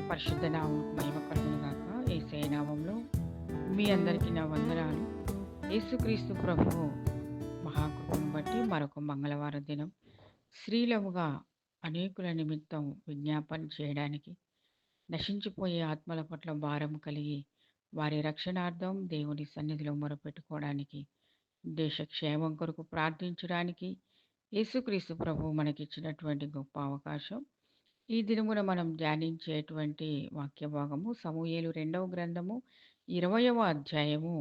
పరిశుద్ధ నామమునకు మహిమ కలుగునుగాక. యేసయ్య నామములో మీ అందరికీ నా వందనాలు. యేసుక్రీస్తు ప్రభువు మహాకృపను బట్టి మరొక మంగళవారం దినం స్త్రీలముగా అనేకుల నిమిత్తం విజ్ఞాపన చేయడానికి, నశించిపోయే ఆత్మల పట్ల భారం కలిగి వారి రక్షణార్థం దేవుని సన్నిధిలో మొరపెట్టుకోవడానికి, దేశ క్షేమం కొరకు ప్రార్థించడానికి యేసుక్రీస్తు ప్రభువు మనకిచ్చినటువంటి గొప్ప అవకాశం. ఈ దినమున మనం ధ్యానించేటువంటి వాక్య భాగము సమూయేలు రెండవ గ్రంథము 20వ అధ్యాయము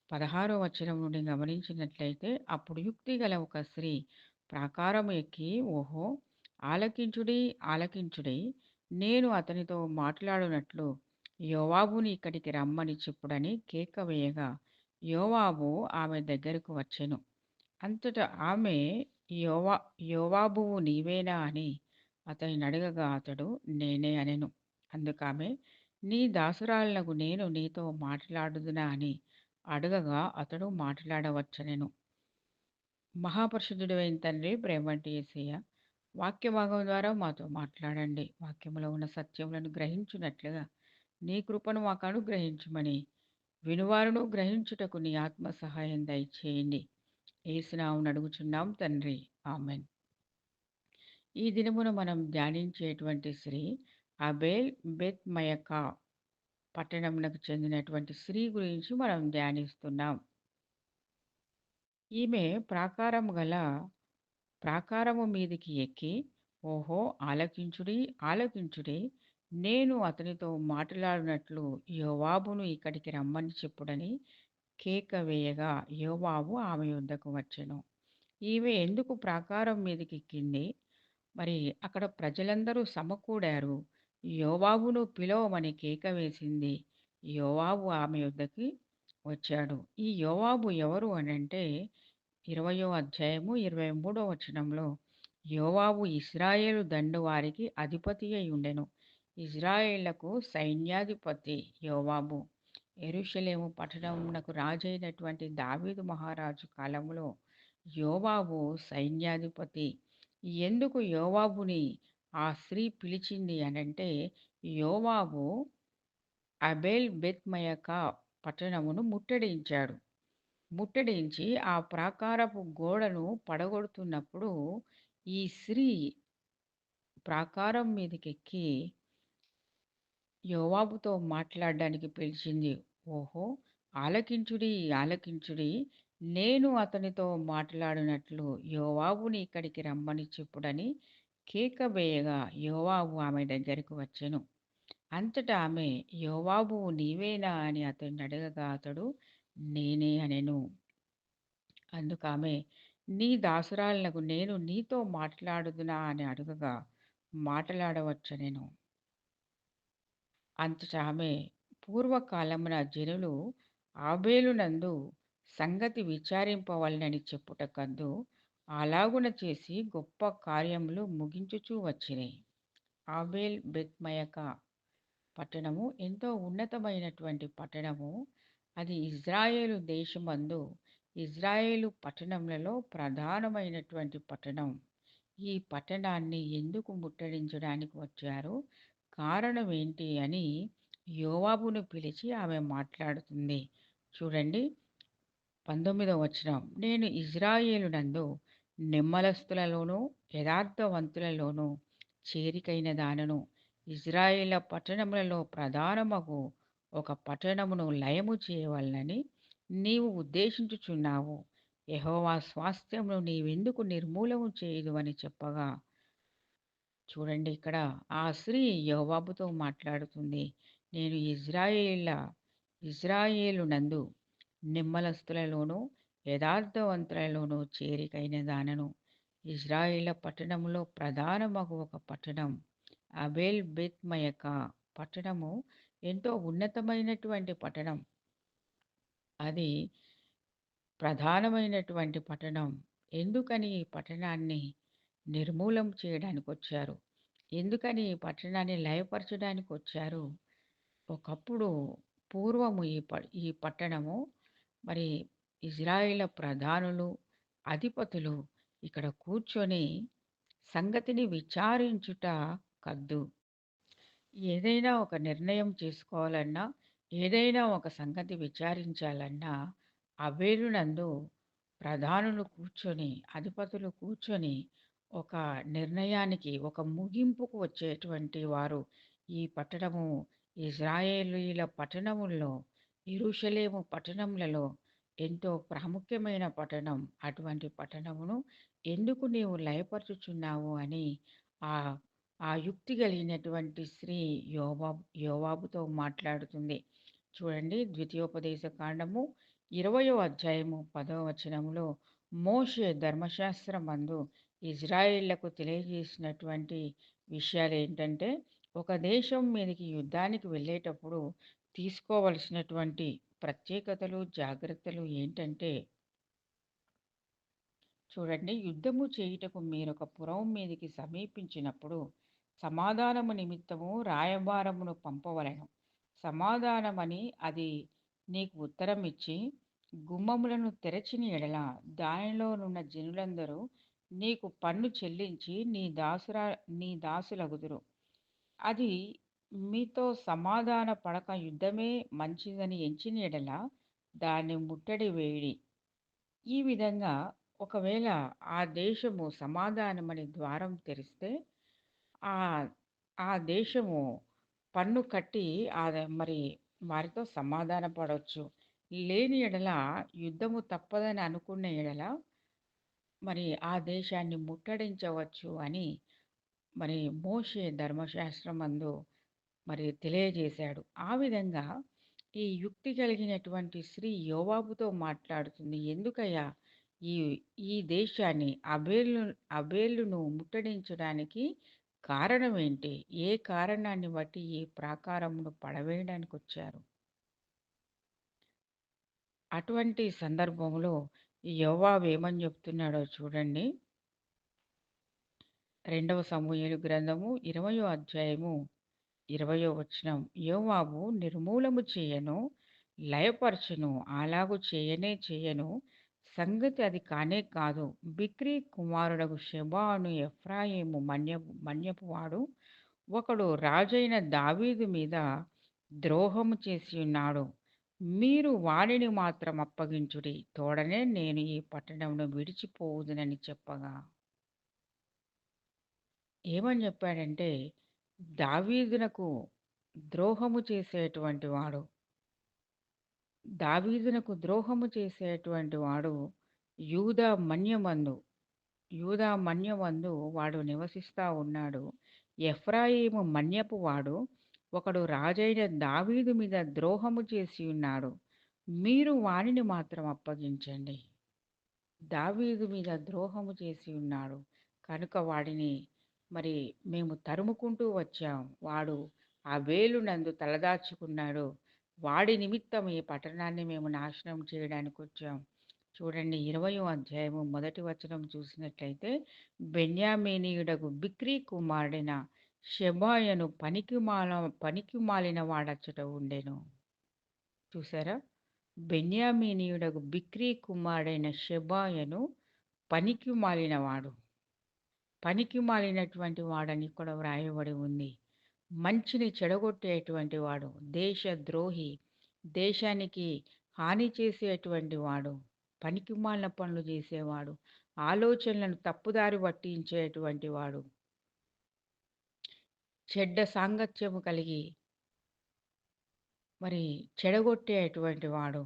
16వ వచనం నుండి గమనించినట్లయితే, అప్పుడు యుక్తి గల ఒక స్త్రీ ప్రాకారము ఎక్కి, ఓహో, ఆలకించుడి, ఆలకించుడి, నేను అతనితో మాట్లాడునట్లు యోవాబుని ఇక్కడికి రమ్మని చెప్పుడని కేక వేయగా, యోవాబు ఆమె దగ్గరకు వచ్చెను. అంతటా ఆమె, యోవా యోవాబువు నీవేనా అని అతనినడగగా అతడు నేనే అనెను. అందుకామె, నీ దాసురాలినగు నేను నీతో మాట్లాడుదునా అని అడగగా అతడు మాట్లాడవచ్చనెను. మహాపరిశుద్ధుడైన తండ్రి, ప్రేమంటి యేసయ్య, వాక్య భాగం ద్వారా మాతో మాట్లాడండి. వాక్యములో ఉన్న సత్యములను గ్రహించున్నట్లుగా నీ కృపను మాకు అనుగ్రహించమని వినువారును గ్రహించుటకు నీ ఆత్మ సహాయం దయచేయండి. యేసునామమున అడుగుచున్నాం తండ్రి, ఆమెన్. ఈ దినమున మనం ధ్యానించేటువంటి స్త్రీ అబేల్ బెత్ మయకా పట్టణమునకు చెందినటువంటి స్త్రీ గురించి మనం ధ్యానిస్తున్నాం. ఈమె ప్రాకారము మీదికి ఎక్కి, ఓహో, ఆలకించుడి, ఆలకించుడి, నేను అతనితో మాట్లాడినట్లు యోవాబును ఇక్కడికి రమ్మని చెప్పుడని కేక వేయగా, యోవాబు ఆమె యొద్దకు వచ్చెను. ఈమె ఎందుకు ప్రాకారం మీదకి ఎక్కింది? మరి అక్కడ ప్రజలందరూ సమకూడారు. యోవాబును పిలవమని కేక వేసింది. యోవాబు ఆమె యొద్దకి వచ్చాడు. ఈ యోవాబు ఎవరు అనంటే, 20వ అధ్యాయము 23వ వచనంలో, యోవాబు ఇశ్రాయేలు దండు వారికి అధిపతి అయి ఉండెను. ఇశ్రాయేళ్లకు సైన్యాధిపతి యోవాబు. యెరూషలేము పట్టణమునకు రాజైనటువంటి దావీదు మహారాజు కాలములో యోవాబు సైన్యాధిపతి. ఎందుకు యోవాబుని ఆ స్త్రీ పిలిచింది అనంటే, యోవాబు అబేల్ బెత్ మయకా పట్టణమును ముట్టడించాడు. ముట్టడించి ఆ ప్రాకారపు గోడను పడగొడుతున్నప్పుడు ఈ స్త్రీ ప్రాకారం మీదకెక్కి యోవాబుతో మాట్లాడడానికి పిలిచింది. ఓహో, ఆలకించుడి, ఆలకించుడి, నేను అతనితో మాట్లాడినట్లు యోవాబుని ఇక్కడికి రమ్మని చెప్పుడని కేక వేయగా, యోవాబు ఆమె దగ్గరకు వచ్చెను. అంతటా ఆమె, యోవాబువు నీవేనా అని అతన్ని అడగగా అతడు నేనే అనెను. అందుకామె, నీ దాసురాలినగు నేను నీతో మాట్లాడుదునా అని అడగగా మాట్లాడవచ్చనెను. అంతటా ఆమె, పూర్వకాలమున జనులు ఆబేలునందు సంగతి విచారింపవలెనని చెప్పుటకందు అలాగున చేసి గొప్ప కార్యములు ముగించుచూ వచ్చిరి. ఆబేల్ బెత్ మయకా పట్టణము ఎంతో ఉన్నతమైనటువంటి పట్టణము. అది ఇజ్రాయేలు దేశమందు ఇజ్రాయేలు పట్టణములలో ప్రధానమైనటువంటి పట్టణం. ఈ పట్టణాన్ని ఎందుకు ముట్టడించడానికి వచ్చారు, కారణం ఏంటి అని యోవాబును పిలిచి ఆమె మాట్లాడుతుంది. చూడండి, 19వ వచనం, నేను ఇజ్రాయేలునందు నెమ్మలస్తులలోనూ యథార్థవంతులలోనూ చేరికైన దానను. ఇజ్రాయేల పట్టణములలో ప్రధానమగు ఒక పట్టణమును లయము చేయవలనని నీవు ఉద్దేశించుచున్నావు. యెహోవా స్వాస్థ్యమును నీవెందుకు నిర్మూలము చేయదు అని చెప్పగా, చూడండి, ఇక్కడ ఆ స్త్రీ యోవాబుతో మాట్లాడుతుంది. నేను ఇజ్రాయేలునందు నిమ్మలస్తులలోనూ యథార్థవంతులలోనూ చేరికైన దానను. ఇజ్రాయేల పట్టణములో ప్రధానమగు ఒక పట్టణం అబేల్ బెత్ మయకా పట్టణము ఎంతో ఉన్నతమైనటువంటి పట్టణం. అది ప్రధానమైనటువంటి పట్టణం. ఎందుకని ఈ పట్టణాన్ని నిర్మూలం చేయడానికి వచ్చారు? ఎందుకని ఈ పట్టణాన్ని లయపరచడానికి వచ్చారు? ఒకప్పుడు పూర్వము ఈ పట్టణము, మరి ఇజ్రాయేల ప్రధానులు, అధిపతులు ఇక్కడ కూర్చొని సంగతిని విచారించుట కద్దు. ఏదైనా ఒక నిర్ణయం చేసుకోవాలన్నా, ఏదైనా ఒక సంగతి విచారించాలన్నా, అవేలునందు ప్రధానులు కూర్చొని, అధిపతులు కూర్చొని, ఒక నిర్ణయానికి, ఒక ముగింపుకు వచ్చేటువంటి వారు ఈ పట్టణము ఇజ్రాయేలీల పట్టణముల్లో, యెరూషలేము పట్టణములలో ఎంతో ప్రాముఖ్యమైన పట్టణం. అటువంటి పట్టణమును ఎందుకు నీవు లయపరుచుచున్నావు అని ఆ ఆ యుక్తి కలిగినటువంటి స్త్రీ యోవాబుతో మాట్లాడుతుంది. చూడండి, ద్వితీయోపదేశ కాండము 20వ అధ్యాయము 10వ వచనములో మోషే ధర్మశాస్త్రమందు ఇజ్రాయేళ్లకు తెలియజేసినటువంటి విషయాలేంటంటే, ఒక దేశం మీదకి యుద్ధానికి వెళ్ళేటప్పుడు తీసుకోవలసినటువంటి ప్రత్యేకతలు, జాగ్రత్తలు ఏంటంటే, చూడండి, యుద్ధము చేయుటకు మీరొక పురం మీదికి సమీపించినప్పుడు సమాధానము నిమిత్తము రాయబారమును పంపవలెను. సమాధానమని అది నీకు ఉత్తరం ఇచ్చి గుమ్మములను తెరచిన ఎడల దానిలోనున్న జనులందరూ నీకు పన్ను చెల్లించి నీ దాసులగుదురు. అది మీతో సమాధాన పడక యుద్ధమే మంచిదని ఎంచిన ఎడల దాన్ని ముట్టడి వేయుడి. ఈ విధంగా ఒకవేళ ఆ దేశము సమాధానమని ద్వారం తెరిస్తే, ఆ ఆ దేశము పన్ను కట్టి మరి వారితో సమాధాన పడవచ్చు. లేని ఎడల యుద్ధము తప్పదని అనుకున్న ఎడల మరి ఆ దేశాన్ని ముట్టడించవచ్చు అని మరి మోషే ధర్మశాస్త్రమందు మరి తెలియజేశాడు. ఆ విధంగా ఈ యుక్తి కలిగినటువంటి స్త్రీ యోవాబుతో మాట్లాడుతుంది. ఎందుకయ్యా ఈ ఈ దేశాన్ని అబేలును ముట్టడించడానికి కారణం ఏంటి? ఏ కారణాన్ని బట్టి ఈ ప్రాకారమును పడవేయడానికి వచ్చారు? అటువంటి సందర్భంలో యోవాబు ఏమని చెప్తున్నాడో చూడండి. 2వ సమూయేలు గ్రంథము 20వ అధ్యాయము 20వ వచనం. యోవాబు నిర్మూలము చేయను, లయపరచును, అలాగు చేయను, సంగతి అది కానే కాదు. బిక్రీ కుమారుడగు షెబా అను ఎఫ్రాయిము మన్యపు వాడు ఒకడు రాజైన దావీదు మీద ద్రోహము చేసి ఉన్నాడు. మీరు వాడిని మాత్రం అప్పగించుడి, తోడనే నేను ఈ పట్టణమును విడిచిపోవుదునని చెప్పగా, ఏమని చెప్పాడంటే, దావీదునకు ద్రోహము చేసేటువంటి వాడు ద్రోహము చేసేటువంటి వాడు యూదా మన్యమందు యూదా మన్యమందు వాడు నివసిస్తా ఉన్నాడు. ఎఫ్రాయిము మన్యపు వాడు ఒకడు రాజైన దావీదు మీద ద్రోహము చేసి ఉన్నాడు. మీరు వానిని మాత్రం అప్పగించండి. దావీదు మీద ద్రోహము చేసి ఉన్నాడు కనుక వాడిని మరి మేము తరుముకుంటూ వచ్చాం. వాడు ఆ వేలునందు తలదాచుకున్నాడు. వాడి నిమిత్తం ఈ పట్టణాన్ని మేము నాశనం చేయడానికి వచ్చాం. చూడండి, 20వ అధ్యాయము మొదటి వచనం చూసినట్లయితే, బెన్యామీనీయుడగు బిక్రీ కుమారుడైన షెబాయను పనికి మాలిన వాడచ్చట ఉండెను. చూసారా? బెన్యామీనీయుడగు బిక్రీ కుమారుడైన షెబాయను పనికి మాలినవాడు. పనికి మాలినటువంటి వాడని ఇక్కడ వ్రాయబడి ఉంది. మంచిని చెడగొట్టేటువంటి వాడు, దేశద్రోహి, దేశానికి హాని చేసేటువంటి వాడు, పనికిమాలిన పనులు చేసేవాడు, ఆలోచనలను తప్పుదారి పట్టించేటువంటి వాడు, చెడ్డ సాంగత్యము కలిగి మరి చెడగొట్టేటువంటి వాడు.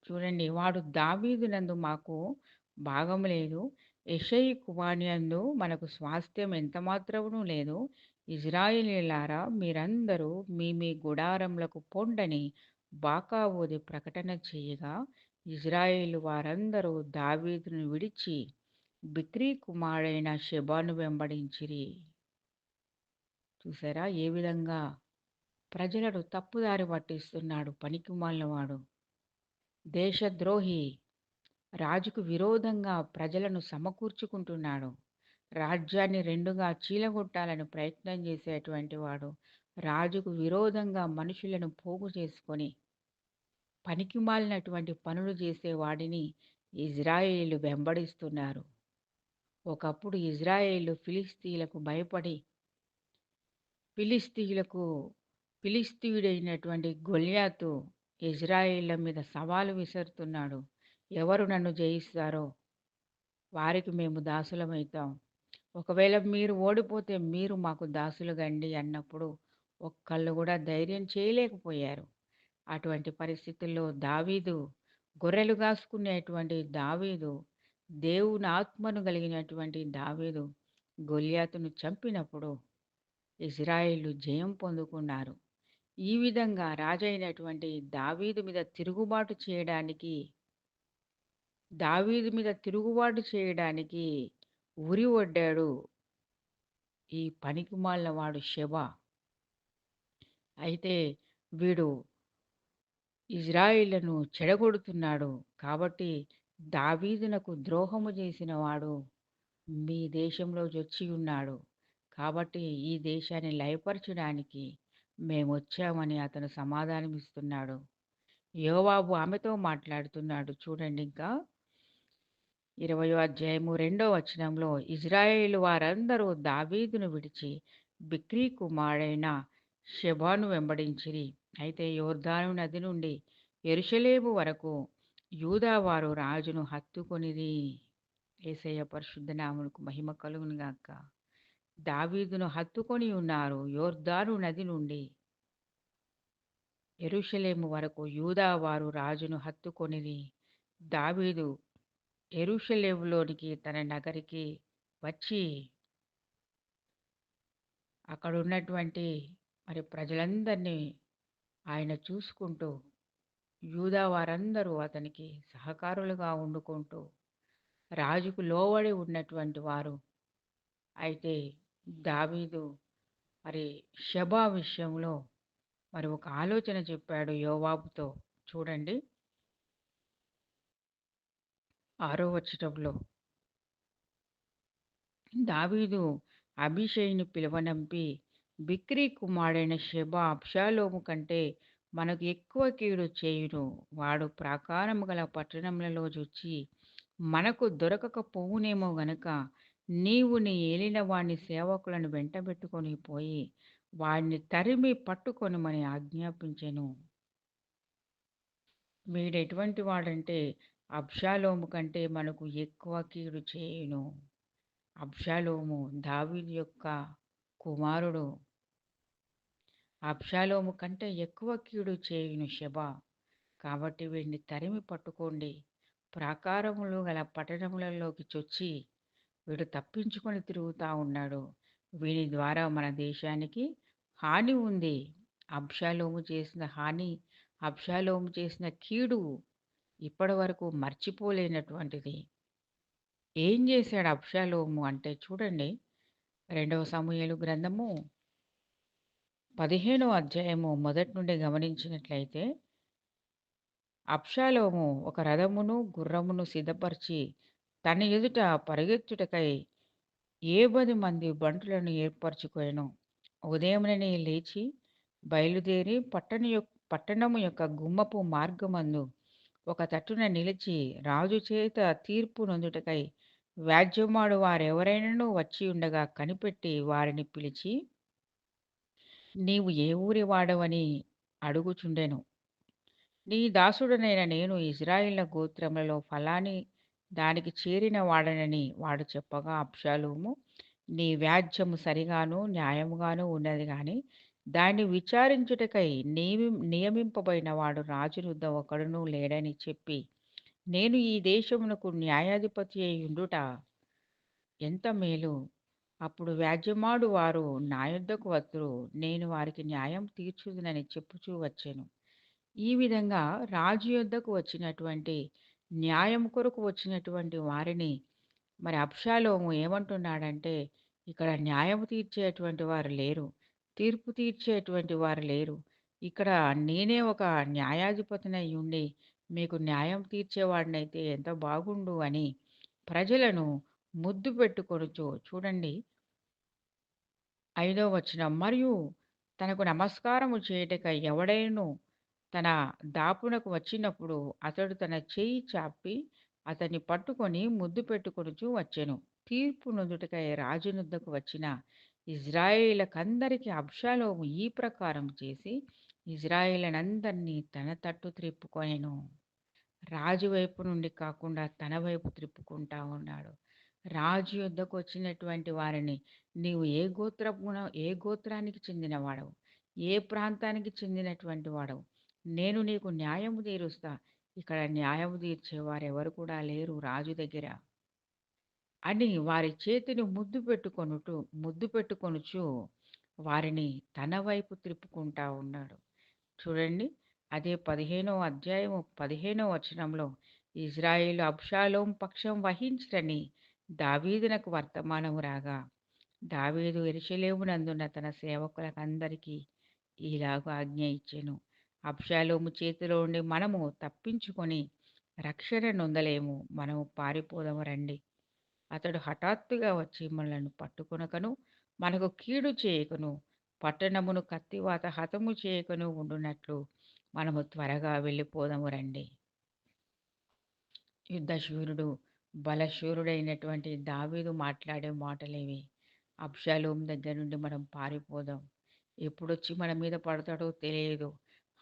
చూడండి, వాడు దావీదునందు మాకు భాగం లేదు, యెషయి కుమారునియందు మనకు స్వాస్థ్యం ఎంత మాత్రమును లేదు. ఇజ్రాయేలీయులారా, మీరందరూ మీ మీ గుడారములకు పొండని బాకా ఊది ప్రకటన చేయగా, ఇజ్రాయేలు వారందరూ దావీదును విడిచి బిక్రీ కుమారుడైన షెబాను వెంబడించిరి. చూసారా ఏ విధంగా ప్రజలను తప్పుదారి పట్టిస్తున్నాడు పనికిమాలినవాడు, దేశద్రోహి, రాజుకు విరోధంగా ప్రజలను సమకూర్చుకుంటున్నాడు. రాజ్యాన్ని రెండుగా చీలగొట్టాలని ప్రయత్నం చేసేటువంటి వాడు, రాజుకు విరోధంగా మనుషులను పోగు చేసుకొని పనికిమాలినటువంటి పనులు చేసేవాడిని ఇజ్రాయేలీయులు వెంబడిస్తున్నారు. ఒకప్పుడు ఇజ్రాయేలు ఫిలిస్తీన్లకు భయపడి ఫిలిస్తీయులకు ఫిలిస్తీయుడైనటువంటి గొల్యాతు ఇజ్రాయేళ్ల మీద సవాలు విసురుతున్నాడు. ఎవరు నన్ను జయిస్తారో వారికి మేము దాసులమైతాం. ఒకవేళ మీరు ఓడిపోతే మీరు మాకు దాసులుగండి అన్నప్పుడు ఒక్కళ్ళు గూడా ధైర్యం చేయలేకపోయారు. అటువంటి పరిస్థితుల్లో దావీదు గొర్రెలు గాసుకునేటువంటి దావీదు, దేవుని ఆత్మను కలిగినటువంటి దావీదు గొల్యాతును చంపినప్పుడు ఇజ్రాయేలు జయం పొందుకున్నారు. ఈ విధంగా రాజైనటువంటి దావీదు మీద తిరుగుబాటు చేయడానికి దావీదు మీద తిరుగుబాటు చేయడానికి ఉరి ఒడ్డాడు ఈ పనికిమాలిన వాడు షెబ. అయితే వీడు ఇజ్రాయేలును చెడగొడుతున్నాడు. కాబట్టి దావీదునకు ద్రోహము చేసిన వాడు మీ దేశంలో జొచ్చి ఉన్నాడు. కాబట్టి ఈ దేశాన్ని లయపరచడానికి మేమొచ్చామని అతను సమాధానమిస్తున్నాడు. యోవాబు ఆమెతో మాట్లాడుతున్నాడు. చూడండి ఇంకా 20వ అధ్యాయము 2వ వచనంలో ఇజ్రాయేలు వారందరూ దావీదును విడిచి బిక్రీ కుమారుడైన షెబాను వెంబడించిరి. అయితే యోర్దాను నది నుండి యెరూషలేము వరకు యూదావారు రాజును హత్తుకొనిరి. యేసయ్య పరిశుద్ధ నామమునకు మహిమ కలుగును గాక. దావీదును హత్తుకొని ఉన్నారు. యోర్దాను నది నుండి యెరూషలేము వరకు యూదావారు రాజును హత్తుకొనిరి. దావీదు యెరూషలేములోనికి తన నగరికి వచ్చి అక్కడున్నటువంటి మరి ప్రజలందరినీ ఆయన చూసుకుంటూ యూదా వారందరూ అతనికి సహకారులుగా వండుకుంటూ రాజుకు లోబడి ఉన్నటువంటి వారు. అయితే దావీదు మరి షెబా విషయంలో మరి ఒక ఆలోచన చెప్పాడు యోవాబుతో. చూడండి 6వ వచనంలో దావీదు అబీషైని పిలువనంపి బిక్రీ కుమారుడైన షెబా అబ్షాలోము కంటే మనకు ఎక్కువ కీడు చేయును. వాడు ప్రాకారము గల పట్టణములలో జొచ్చి మనకు దొరకకపోవునేమో గనుక నీవు నీ ఏలిన వాని సేవకులను వెంటబెట్టుకొని పోయి వాడిని తరిమి పట్టుకొనుమని ఆజ్ఞాపించెను. వీడెటువంటి వాడంటే అబ్షాలోము కంటే మనకు ఎక్కువ కీడు చేయును. అబ్షాలోము దావీదు యొక్క కుమారుడు. అబ్షాలోము కంటే ఎక్కువ కీడు చేయును షెబా. కాబట్టి వీడిని తరిమి పట్టుకోండి. ప్రాకారములు గల పట్టణములలోకి చొచ్చి వీడు తప్పించుకొని తిరుగుతా ఉన్నాడు. వీని ద్వారా మన దేశానికి హాని ఉంది. అబ్షాలోము చేసిన హాని, అబ్షాలోము చేసిన కీడు ఇప్పటి వరకు మర్చిపోలేనటువంటిది. ఏం చేశాడు అబ్షాలోము అంటే చూడండి 2వ సమూయేలు గ్రంథము 15వ అధ్యాయము మొదటి నుండి గమనించినట్లయితే అబ్షాలోము ఒక రథమును గుర్రమును సిద్ధపరిచి తన ఎదుట పరిగెత్తుటకై 70 మంది బంటులను ఏర్పరచుకొనెను. ఉదయముననే లేచి బయలుదేరి పట్టణము యొక్క గుమ్మపు మార్గమందు ఒక తట్టున నిలిచి రాజు చేత తీర్పు నొందుటకై వ్యాజ్యమాడు వారెవరైనను వచ్చి ఉండగా కనిపెట్టి వారిని పిలిచి నీవు ఏ ఊరి వాడవని అడుగుచుండెను. నీ దాసుడనైన నేను ఇజ్రాయేళ్ల గోత్రములలో ఫలాని దానికి చేరిన వాడనని వాడు చెప్పగా అబ్షాలోము నీ వ్యాజ్యము సరిగాను న్యాయముగాను ఉన్నది గాని దాన్ని విచారించుటకై నియమింపబడిన వాడు రాజునుద్ద ఒకడును లేడని చెప్పి నేను ఈ దేశమునకు న్యాయాధిపతి అయి ఉండుట ఎంత మేలు. అప్పుడు వ్యాజ్యమాడు వారు నా యొద్దకు వత్తురు. నేను వారికి న్యాయం తీర్చుదునని చెప్పుచూ వచ్చెను. ఈ విధంగా రాజు యొద్దకు వచ్చినటువంటి న్యాయం కొరకు వచ్చినటువంటి వారిని మరి అబ్షాలోము ఏమంటున్నాడంటే ఇక్కడ న్యాయం తీర్చేటువంటి వారు లేరు. తీర్పు తీర్చేటువంటి వారు లేరు. ఇక్కడ నేనే ఒక న్యాయాధిపతినై ఉండి మీకు న్యాయం తీర్చేవాడినైతే ఎంత బాగుండు అని ప్రజలను ముద్దు పెట్టుకొనుచు చూడండి 5వ వచనం మరియు తనకు నమస్కారము చేయుటకై ఎవడైనను తన దాపునకు వచ్చినప్పుడు అతడు తన చెయ్యి చాపి అతన్ని పట్టుకొని ముద్దు పెట్టుకొనుచు వచ్చెను. తీర్పు నొందుటకై రాజునొద్దకు వచ్చిన ఇజ్రాయేలుకందరికి అబ్షాలోము ఈ ప్రకారం చేసి ఇజ్రాయేలునందరినీ తన తట్టు త్రిప్పుకొనెను. రాజు వైపు నుండి కాకుండా తన వైపు త్రిప్పుకుంటా ఉన్నాడు. రాజు యొద్దకొచ్చినటువంటి వారిని నీవు ఏ గోత్రానికి చెందినవాడవు? ఏ ప్రాంతానికి చెందినటువంటి వాడవు? నేను నీకు న్యాయము తీరుస్తా. ఇక్కడ న్యాయము తీర్చేవారెవరు కూడా లేరు రాజు దగ్గర అని వారి చేతిని ముద్దు పెట్టుకొనుచు వారిని తన వైపు త్రిప్పుకుంటా ఉన్నాడు. చూడండి. అదే 15వ అధ్యాయము 15వ వచనంలో ఇజ్రాయేలు అబ్షాలోము పక్షం వహించుటని దావీదునకు వర్తమానము రాగా, దావీదు యెరూషలేమునందున్న తన సేవకులకందరికీ ఇలాగ ఆజ్ఞ ఇచ్చెను. అబ్షాలోము చేతిలో నుండి మనము తప్పించుకొని రక్షణ నొందలేము. మనము పారిపోదాము రండి. అతడు హఠాత్తుగా వచ్చి మనలను పట్టుకొనకను, మనకు కీడు చేయకను, పట్టణమును కత్తివాత హతము చేయకను ఉండునట్లు మనము త్వరగా వెళ్ళిపోదాము రండి. యుద్ధశూరుడు, బలశూరుడైనటువంటి దావీదు మాట్లాడే మాటలేవి. అబ్షాలోము దగ్గర నుండి మనం పారిపోదాం. ఎప్పుడొచ్చి మన మీద పడతాడో తెలియదు.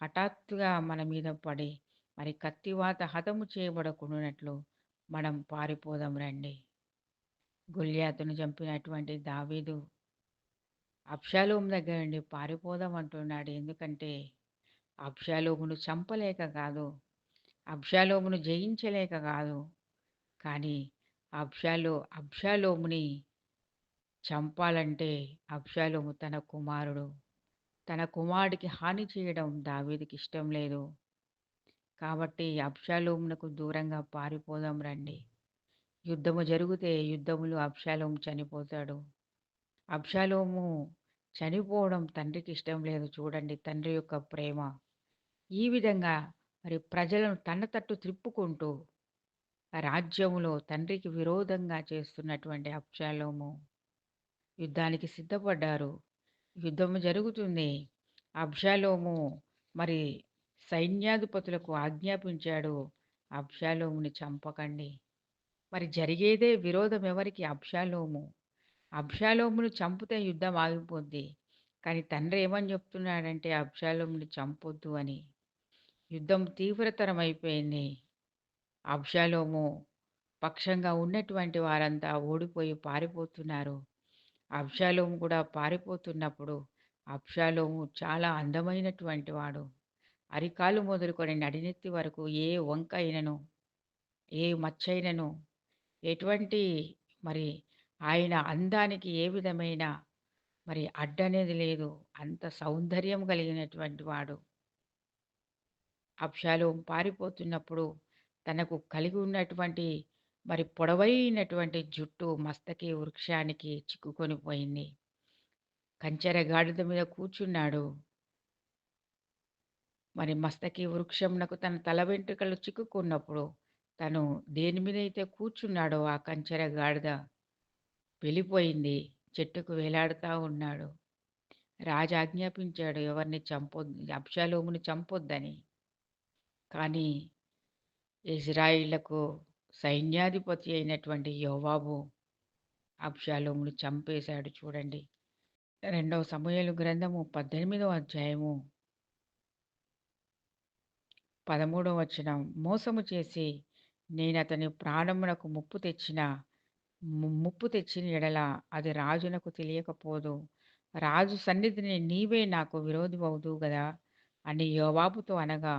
హఠాత్తుగా మన మీద పడి మరి కత్తివాత హతము చేయబడకుండానట్లు మనం పారిపోదాం రండి. గొల్యాతును చంపినటువంటి దావీదు అబ్షాలోము దగ్గర నుండి పారిపోదాం అంటున్నాడు. ఎందుకంటే అబ్షాలోమును చంపలేక కాదు, అబ్షాలోమును జయించలేక కాదు, కానీ అబ్షాలోముని చంపాలంటే అబ్షాలోము తన కుమారుడు. తన కుమారుడికి హాని చేయడం దావీదుకి ఇష్టం లేదు. కాబట్టి అబ్షాలోమునకు దూరంగా పారిపోదాం రండి. యుద్ధము జరిగితే యుద్ధములో అబ్షాలోము చనిపోతాడు. అబ్షాలోము చనిపోవడం తండ్రికి ఇష్టం లేదు. చూడండి తండ్రి యొక్క ప్రేమ. ఈ విధంగా మరి ప్రజలను తన తట్టు త్రిప్పుకుంటూ రాజ్యములో తండ్రికి విరోధంగా చేస్తున్నటువంటి అబ్షాలోము యుద్ధానికి సిద్ధపడ్డారు. యుద్ధము జరుగుతుంది. అబ్షాలోము మరి సైన్యాధిపతులకు ఆజ్ఞాపించాడు, అబ్షాలోముని చంపకండి. మరి జరిగేదే విరోధం ఎవరికి? అబ్షాలోము. అబ్షాలోమును చంపితే యుద్ధం ఆగిపోద్ది. కానీ తండ్రి ఏమని చెప్తున్నాడంటే అబ్షాలోముని చంపొద్దు అని. యుద్ధం తీవ్రతరం అయిపోయింది. అబ్షాలోము పక్షంగా ఉన్నటువంటి వారంతా ఓడిపోయి పారిపోతున్నారు. అబ్షాలోము కూడా పారిపోతున్నప్పుడు అబ్షాలోము చాలా అందమైనటువంటి వాడు. అరికాలు మొదలుకొని నడినెత్తి వరకు ఏ వంక అయినను, ఏ మచ్చైనను, ఎటువంటి మరి ఆయన అందానికి ఏ విధమైన మరి అడ్డనేది లేదు. అంత సౌందర్యం కలిగినటువంటి వాడు. అబ్షాలోము పారిపోతున్నప్పుడు తనకు కలిగి ఉన్నటువంటి మరి పొడవైనటువంటి జుట్టు మస్తకి వృక్షానికి చిక్కుకొని పోయింది. కంచెర గాడిద మీద కూర్చున్నాడు. మరి మస్తకి వృక్షమునకు తన తల వెంట్రుకలు చిక్కుకున్నప్పుడు తను దేని మీదైతే కూర్చున్నాడో ఆ కంచెర గాడిద వెళ్ళిపోయింది. చెట్టుకు వేలాడుతా ఉన్నాడు. రాజు ఆజ్ఞాపించాడు ఎవరిని చంపొద్దు, అబ్షాలోముని చంపొద్దని. కానీ ఇజ్రాయిలకు సైన్యాధిపతి అయినటువంటి యోవాబు అబ్షాలోమును చంపేశాడు. చూడండి. రెండవ సమూయేలు గ్రంథము 18వ అధ్యాయము 13వ వచనం. మోసము చేసి నేనతని ప్రాణమునకు ముప్పు తెచ్చిన ఎడల అది రాజునకు తెలియకపోదు. రాజు సన్నిధిని నీవే నాకు విరోధివవుదువు గదా అని యోవాబుతో అనగా,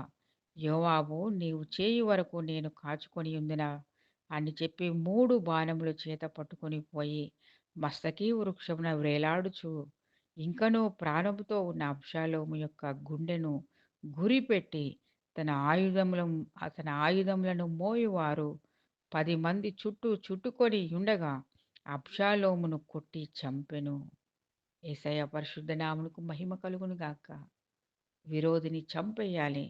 యోవాబు నీవు చేయు వరకు నేను కాచుకొని ఉందునా అని చెప్పి 3 బాణములు చేత పట్టుకొని పోయి మస్తకి వృక్షమున వ్రేలాడుచు ఇంకనూ ప్రాణముతో ఉన్న అబ్షాలోము యొక్క గుండెను గురిపెట్టి తన ఆయుధములను మోయువారు 10 మంది చుట్టుకొని ఉండగా అబ్షాలోమును కొట్టి చంపెను. యేసయ్య పరిశుద్ధ నామమునకు మహిమ కలుగును గాక. విరోధిని చంపేయాలి.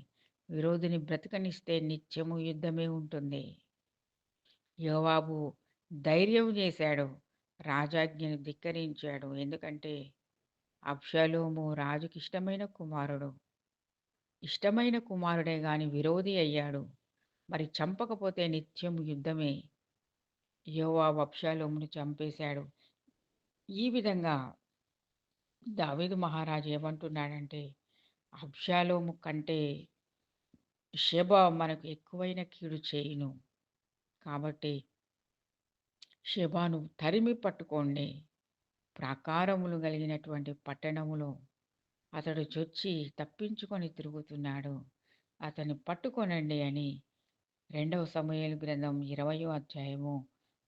విరోధిని బ్రతకనిస్తే నిత్యము యుద్ధమే ఉంటుంది. యోవాబు ధైర్యం చేశాడు. రాజాజ్ఞను ధిక్కరించాడు. ఎందుకంటే అబ్షాలోము రాజుకి ఇష్టమైన కుమారుడే గాని విరోధి అయ్యాడు. మరి చంపకపోతే నిత్యం యుద్ధమే. యోవాబు అబ్షాలోమును చంపేశాడు. ఈ విధంగా దావీదు మహారాజు ఏమంటున్నాడంటే, అబ్షాలోము కంటే షెబ మనకు ఎక్కువైన కీడు చేయును. కాబట్టి షెబను తరిమి పట్టుకోండి. ప్రాకారములు కలిగినటువంటి పట్టణములో అతడు చొచ్చి తప్పించుకొని తిరుగుతున్నాడు. అతన్ని పట్టుకొనండి అని 2 సమూయేలు గ్రంథం 20వ అధ్యాయము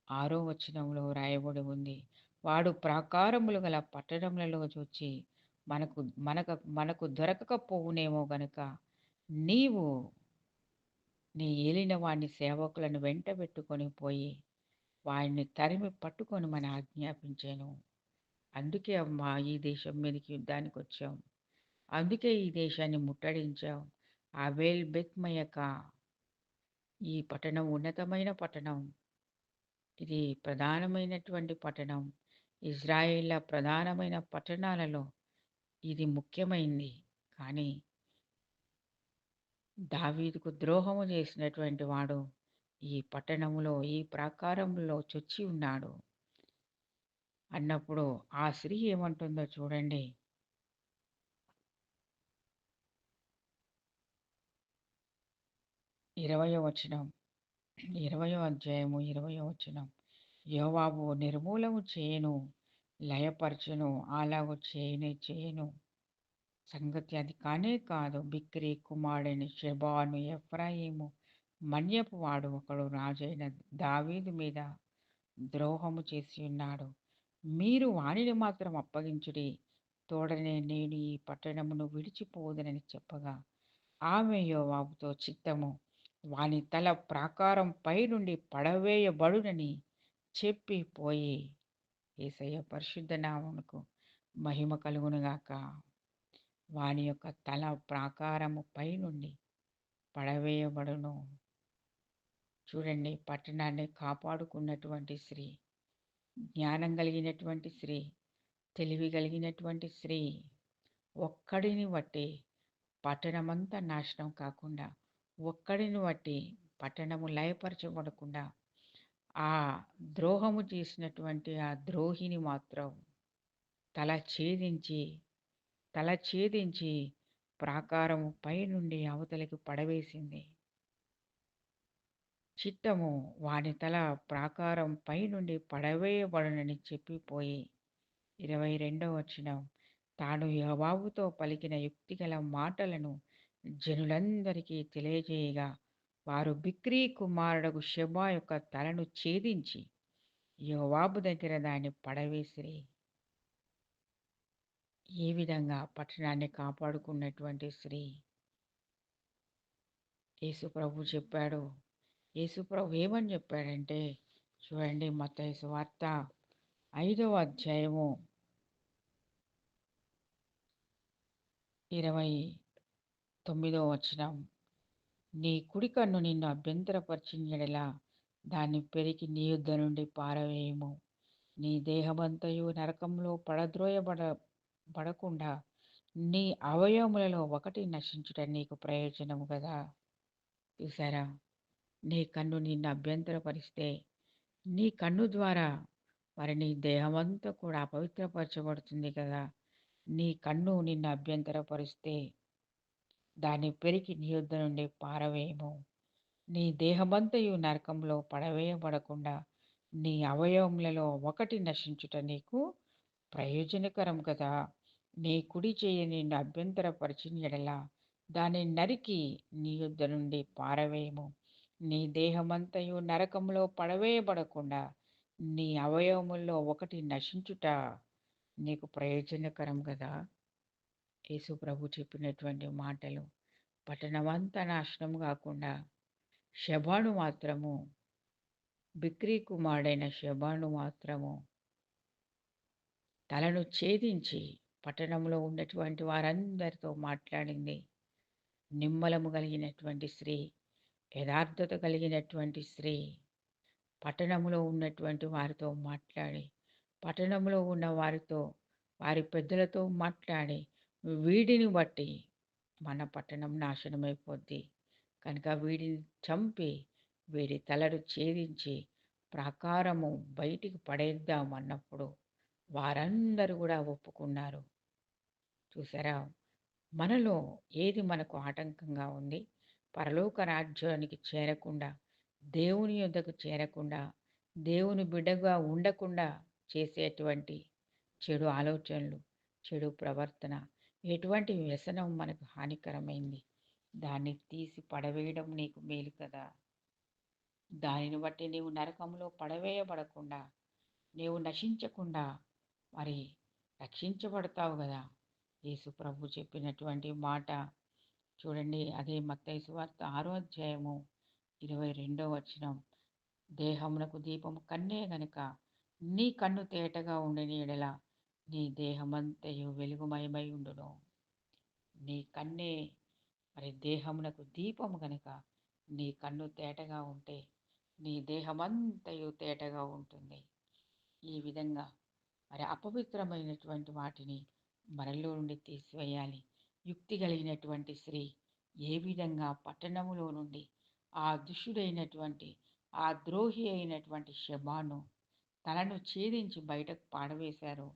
6వ వచనంలో రాయబడి ఉంది. వాడు ప్రాకారములు గల పట్టణములలో చొచ్చి మనకు మనకు దొరకకపోవునేమో గనుక నీవు నీ ఏలిన వాని సేవకులను వెంటబెట్టుకొని పోయి వాడిని తరిమి పట్టుకొనుమని ఆజ్ఞాపించాను. అందుకే అమ్మా ఈ దేశం మీదకి యుద్ధానికొచ్చాం. అందుకే ఈ దేశాన్ని ముట్టడించాం. ఆబేల్ బెత్మయక ఈ పట్టణం ఉన్నతమైన పట్టణం. ఇది ప్రధానమైనటువంటి పట్టణం. ఇజ్రాయేళ్ల ప్రధానమైన పట్టణాలలో ఇది ముఖ్యమైంది. కానీ దావీదుకు ద్రోహము చేసినటువంటి వాడు ఈ పట్టణంలో, ఈ ప్రాకారంలో చొచ్చి ఉన్నాడు అన్నప్పుడు ఆ స్త్రీ ఏమంటుందో చూడండి. 20వ వచనం, 20వ అధ్యాయము 20వ వచనం. యోవాబు నిర్మూలము చేయను, లయపరచును, అలాగు చేయను. సంగతి అది కానే కాదు. బిక్రీ కుమారుడైన షెబాను ఎఫ్రాయిము మన్యపు వాడు ఒకడు రాజైన దావీదు మీద ద్రోహము చేసి ఉన్నాడు. మీరు వానిని మాత్రం అప్పగించుడి, తోడనే నేను ఈ పట్టణమును విడిచిపోదునని చెప్పగా ఆమె యోవాబుతో చిత్తము, వాని తల ప్రాకారం పై నుండి పడవేయబడునని చెప్పి పోయి యేసయ్య పరిశుద్ధ నామమునకు మహిమ కలుగునుగాక. వాని యొక్క తల ప్రాకారము పై నుండి పడవేయబడును. చూడండి, పట్టణాన్ని కాపాడుకున్నటువంటి స్త్రీ, జ్ఞానం కలిగినటువంటి స్త్రీ, తెలివి కలిగినటువంటి స్త్రీ ఒక్కడిని బట్టి పట్టణమంతా నాశనం కాకుండా, ఒక్కడిని బట్టి పట్టణము లయపరచబడకుండా, ఆ ద్రోహము చేసినటువంటి ఆ ద్రోహిని మాత్రం తల ఛేదించి తల ఛేదించి ప్రాకారము పై నుండి అవతలికి పడవేసింది. చిత్తము వాని తల ప్రాకారం పై నుండి పడవేయబడునని చెప్పిపోయి 22వ వచనం. తాను యోవాబుతో పలికిన యుక్తిగల మాటలను జనులందరికీ తెలియజేయగా వారు బిక్రీ కుమారుడగు షెబా యొక్క తలను ఛేదించి యోవాబు దగ్గర దాన్ని పడవేసిరి. ఈ విధంగా పట్టణాన్ని కాపాడుకున్నటువంటి స్త్రీ యేసుప్రభు చెప్పాడు. యేసుప్రభు ఏమని చెప్పాడంటే, చూడండి, మత్తయి సువార్త 5వ అధ్యాయము 29వ వచనం. నీ కుడి కన్ను నిన్ను అభ్యంతరపరిచిన యెడల దాన్ని పెరికి నీ యొద్ద నుండి పారవేయము. నీ దేహమంతయు నరకంలో పడకుండా నీ అవయవములలో ఒకటి నశించుట నీకు ప్రయోజనము కదా. చూసారా, నీ కన్ను నిన్ను అభ్యంతరపరిస్తే నీ కన్ను ద్వారా మరి నీ దేహమంతా కూడా అపవిత్రపరచబడుతుంది కదా. నీ కన్ను నిన్ను అభ్యంతరపరిస్తే దాన్ని పెరికి నీ యొద్ద నుండి పారవేయము. నీ దేహమంతయు నరకంలో పడవేయబడకుండా నీ అవయవములలో ఒకటి నశించుట నీకు ప్రయోజనకరం కదా. నీ కుడి చెయ్యి నిన్ను అభ్యంతరపరిచిన యెడల దాన్ని నరికి నీ యొద్ద నుండి పారవేయము. నీ దేహమంతయు నరకంలో పడవేయబడకుండా నీ అవయవముల్లో ఒకటి నశించుట నీకు ప్రయోజనకరం కదా. యేసు ప్రభు చెప్పినటువంటి మాటలు పట్టణమంతా నాశనం కాకుండా షెబాను మాత్రము, బిక్రీ కుమారుడైన షెబాను మాత్రము తలను ఛేదించి పట్టణంలో ఉన్నటువంటి వారందరితో మాట్లాడింది. నిమ్మలము కలిగినటువంటి స్త్రీ, యథార్థత కలిగినటువంటి స్త్రీ పట్టణంలో ఉన్నటువంటి వారితో మాట్లాడి, పట్టణంలో ఉన్న వారితో, వారి పెద్దలతో మాట్లాడి, వీడిని బట్టి మన పట్టణం నాశనమైపోద్ది కనుక వీడిని చంపి వీడి తలను ఛేదించి ప్రాకారము బయటికి పడేద్దాం అన్నప్పుడు వారందరూ కూడా ఒప్పుకున్నారు. చూసారా? మనలో ఏది మనకు ఆటంకంగా ఉంది? పరలోక రాజ్యానికి చేరకుండా, దేవుని యొద్దకు చేరకుండా, దేవుని బిడ్డగా ఉండకుండా చేసేటువంటి చెడు ఆలోచనలు, చెడు ప్రవర్తన, ఎటువంటి వ్యసనం మనకు హానికరమైంది. దాన్ని తీసి పడవేయడం నీకు మేలు కదా! దానిని బట్టి నీవు నరకంలో పడవేయబడకుండా, నీవు నశించకుండా మరి రక్షించబడతావు గదా! యేసు ప్రభు చెప్పినటువంటి మాట చూడండి. అదే మత్తయి సువార్త 6వ అధ్యాయము 22వ వచనం. దేహమునకు దీపము కన్నే గనుక నీ కన్ను తేటగా ఉండిన యెడల నీ దేహమంతయు వెలుగుమయమై ఉండును. నీ కన్నే మరి దేహమునకు దీపము గనుక నీ కన్ను తేటగా ఉంటే నీ దేహమంతయు తేటగా ఉంటుంది. ఈ విధంగా మరి అపవిత్రమైనటువంటి వాటిని మనలో నుండి తీసివేయాలి. యుక్తి కలిగినటువంటి స్త్రీ ఏ విధంగా పట్టణములో నుండి ఆ దుష్టుడైనటువంటి ఆ ద్రోహి అయినటువంటి శబాను తలను ఛేదించి బయటకు పాడవేశారో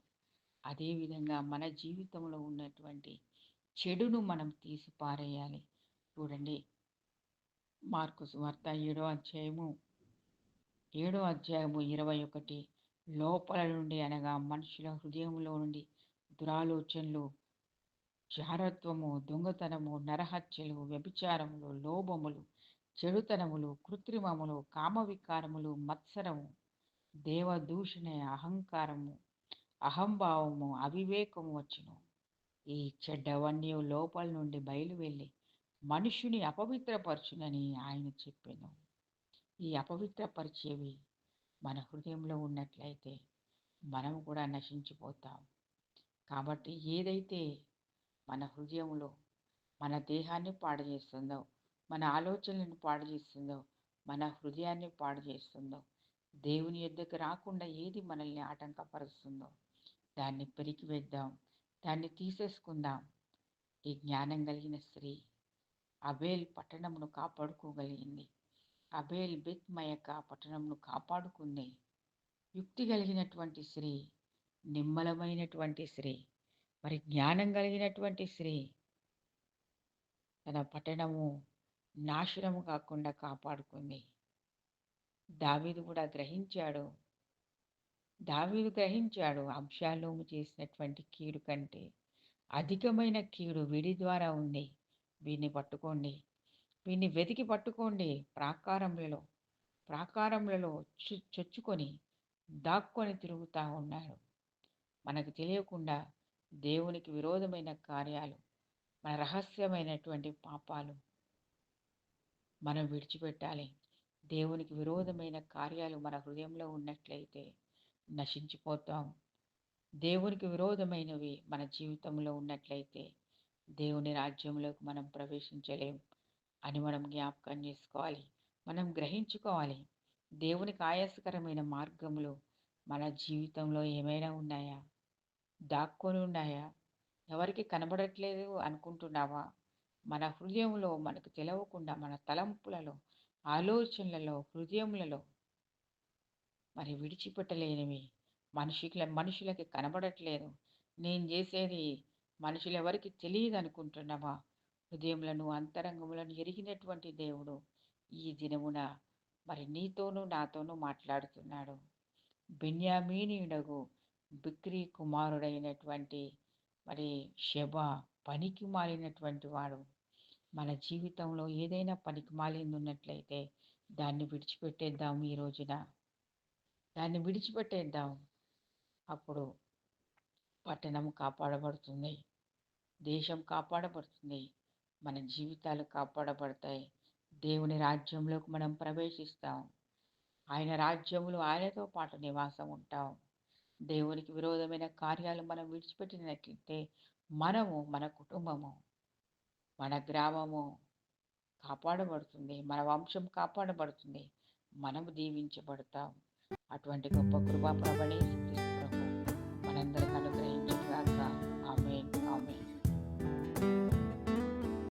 అదేవిధంగా మన జీవితంలో ఉన్నటువంటి చెడును మనం తీసి పారేయాలి. చూడండి, మార్కు సువార్త 7వ అధ్యాయము 21 లోపల నుండి అనగా మనుషుల హృదయంలో నుండి దురాలోచనలు, జారత్వము, దొంగతనము, నరహత్యలు, వ్యభిచారములు, లోభములు, చెడుతనములు, కృత్రిమములు, కామవికారములు, మత్సరము, దేవదూషణ, అహంకారము, అహంభావము, అవివేకము వచ్చును. ఈ చెడ్డవన్నీ లోపల నుండి బయలు వెళ్ళి మనుషుని అపవిత్రపరచునని ఆయన చెప్పాను. ఈ అపవిత్రపరిచేవి మన హృదయంలో ఉన్నట్లయితే మనం కూడా నశించిపోతాం. కాబట్టి ఏదైతే మన హృదయంలో మన దేహాన్ని పాడు చేస్తుందో, మన ఆలోచనలను పాడు చేస్తుందో, మన హృదయాన్ని పాడు చేస్తుందో, దేవుని యొద్దకు రాకుండా ఏది మనల్ని ఆటంకపరుస్తుందో దాన్ని పెరికివేద్దాం, దాన్ని తీసేసుకుందాం. ఈ జ్ఞానం కలిగిన స్త్రీ అబేల్ పట్టణమును కాపాడుకోగలిగింది. అబేల్ బెత్ మయక పట్టణమును కాపాడుకుంది. యుక్తి కలిగినటువంటి స్త్రీ, నిమ్మలమైనటువంటి స్త్రీ, మరి జ్ఞానం కలిగినటువంటి స్త్రీ తన పట్టణము నాశనము కాకుండా కాపాడుకుంది. దావీదు కూడా గ్రహించాడు. అబ్షాలోము చేసినటువంటి కీడు కంటే అధికమైన కీడు వీడి ద్వారా ఉంది. వీడిని పట్టుకోండి, వీడిని వెతికి పట్టుకోండి. ప్రాకారములలో చొచ్చుకొని దాక్కొని తిరుగుతూ ఉన్నాడు. మనకు తెలియకుండా దేవునికి విరోధమైన కార్యాలు, మన రహస్యమైనటువంటి పాపాలు మనం విడిచిపెట్టాలి. దేవునికి విరోధమైన కార్యాలు మన హృదయంలో ఉన్నట్లయితే నశించిపోతాం. దేవునికి విరోధమైనవి మన జీవితంలో ఉన్నట్లయితే దేవుని రాజ్యంలోకి మనం ప్రవేశించలేం అని మనం జ్ఞాపకం చేసుకోవాలి. మనం గ్రహించుకోవాలి. దేవునికి ఆయాసకరమైన మార్గములు మన జీవితంలో ఏమైనా ఉన్నాయా? దాక్కొని ఉన్నాయా? ఎవరికి కనబడట్లేదు అనుకుంటున్నావా? మన హృదయంలో మనకు తెలవకుండా మన తలంపులలో, ఆలోచనలలో, హృదయములలో మరి విడిచిపెట్టలేనివి మనుషులకి కనబడట్లేదు. నేను చేసేది మనుషులు ఎవరికి తెలియదు అనుకుంటున్నావా? హృదయములను, అంతరంగములను ఎరిగినటువంటి దేవుడు ఈ దినమున మరి నీతోనూ నాతోనూ మాట్లాడుతున్నాడు. బెన్యామీనీయుడగు బిక్రీ కుమారుడైనటువంటి మరి షెబ పనికి మాలినటువంటి వాడు. మన జీవితంలో ఏదైనా పనికి మాలింది ఉన్నట్లయితే దాన్ని విడిచిపెట్టేద్దాం. ఈ రోజున దాన్ని విడిచిపెట్టేద్దాం. అప్పుడు పట్టణం కాపాడబడుతుంది, దేశం కాపాడబడుతుంది, మన జీవితాలు కాపాడబడతాయి. దేవుని రాజ్యంలోకి మనం ప్రవేశిస్తాం. ఆయన రాజ్యములు ఆయనతో పాటు నివాసం ఉంటాం. దేవునికి విరోధమైన కార్యాలు మనం విడిచిపెట్టినట్లయితే మనము, మన కుటుంబము, మన గ్రామము కాపాడబడుతుంది, మన వంశం కాపాడబడుతుంది, మనము దీవించబడతాం. అటువంటి గొప్ప కృపా ప్రభని ప్రభు మనందరికి అనుగ్రహించి